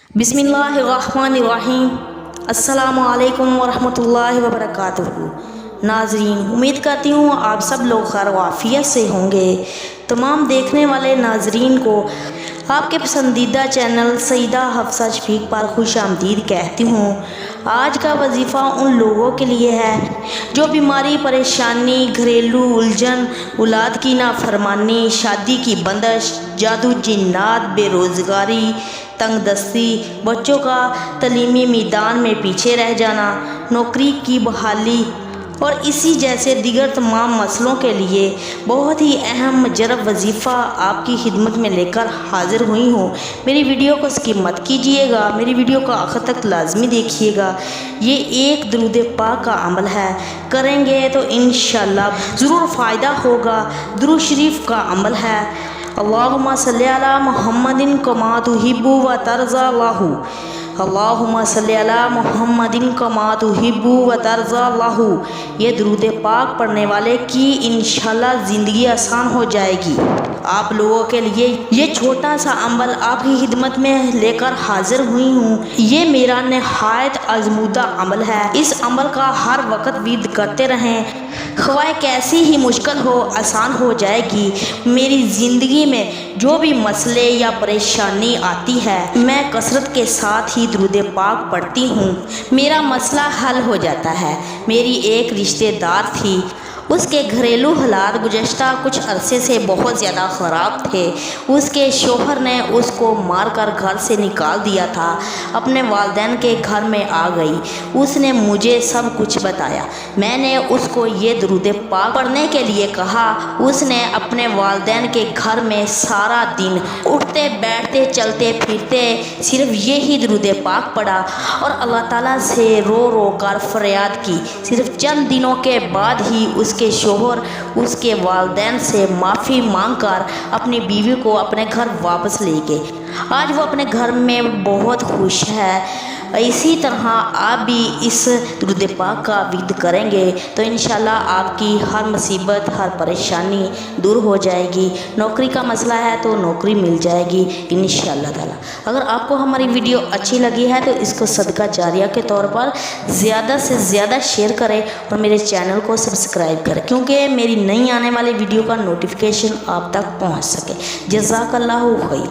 बिस्मिल्लाहिर्रहमानिर्रहीम। अस्सलामु अलैकुम वरहमतुल्लाहि वबरकातुहू। नाज़रीन, उम्मीद करती हूँ आप सब लोग खैर वाफियत से होंगे। तमाम देखने वाले नाज़रीन को आपके पसंदीदा चैनल सईदा हफ्सा शफीक पर खुश आमदीद कहती हूँ। आज का वजीफ़ा उन लोगों के लिए है जो बीमारी, परेशानी, घरेलू उलझन, औलाद की नाफरमानी, शादी की बंदिश, जादू, जिन्नात, बेरोज़गारी, तंगदस्ती, बच्चों का तलीमी मैदान में पीछे रह जाना, नौकरी की बहाली और इसी जैसे दिगर तमाम मसलों के लिए बहुत ही अहम मुजरब वजीफ़ा आपकी खिदमत में लेकर हाज़िर हुई हूँ। मेरी वीडियो को स्किप मत कीजिएगा, मेरी वीडियो को आखिर तक लाजमी देखिएगा। ये एक दरूद पाक का अमल है, करेंगे तो इंशाअल्लाह ज़रूर फ़ायदा होगा। दुरूद शरीफ का अमल है। अल्लाहुम्मा सल्ली अला मुहम्मदिन कमा तुहिब्बु व तर्ज़ा लहू। अल्लाहुम्मा सल्ली अला मुहम्मदिन कमा तुहिब्बु व तर्ज़ा लहू। ये दुरूद पाक पढ़ने वाले की इंशाअल्लाह ज़िंदगी आसान हो जाएगी। आप लोगों के लिए ये छोटा सा अमल आपकी खिदमत में लेकर हाजिर हुई हूँ। ये मेरा नहायत आजमूदा अमल है। इस अमल का हर वक्त विद करते रहें, ख्वाह कैसी ही मुश्किल हो आसान हो जाएगी। मेरी ज़िंदगी में जो भी मसले या परेशानी आती है, मैं कसरत के साथ ही दुरूद पाक पढ़ती हूँ, मेरा मसला हल हो जाता है। मेरी एक रिश्तेदार थी, उसके घरेलू हालात गुज़श्ता कुछ अरसे से बहुत ज़्यादा ख़राब थे। उसके शोहर ने उसको मारकर घर से निकाल दिया था। अपने वालिदैन के घर में आ गई। उसने मुझे सब कुछ बताया। मैंने उसको ये दुरूद पाक पढ़ने के लिए कहा। उसने अपने वालिदैन के घर में सारा दिन उठते बैठते चलते फिरते सिर्फ यही दुरूद पाक पढ़ा और अल्लाह ताला से रो रो कर फरियाद की। सिर्फ चंद दिनों के बाद ही उसके शोहर उसके वालिदैन से माफ़ी मांगकर अपनी बीवी को अपने घर वापस ले गए। आज वो अपने घर में बहुत खुश है। इसी तरह आप भी इस दुरूद पाक का विद करेंगे तो इंशाल्लाह आपकी हर मुसीबत, हर परेशानी दूर हो जाएगी। नौकरी का मसला है तो नौकरी मिल जाएगी इंशाल्लाह ताला। अगर आपको हमारी वीडियो अच्छी लगी है तो इसको सदका जारिया के तौर पर ज़्यादा से ज़्यादा शेयर करें और मेरे चैनल को सब्सक्राइब करें, क्योंकि मेरी नई आने वाली वीडियो का नोटिफिकेशन आप तक पहुँच सके। जज़ाकल्लाहु खैर।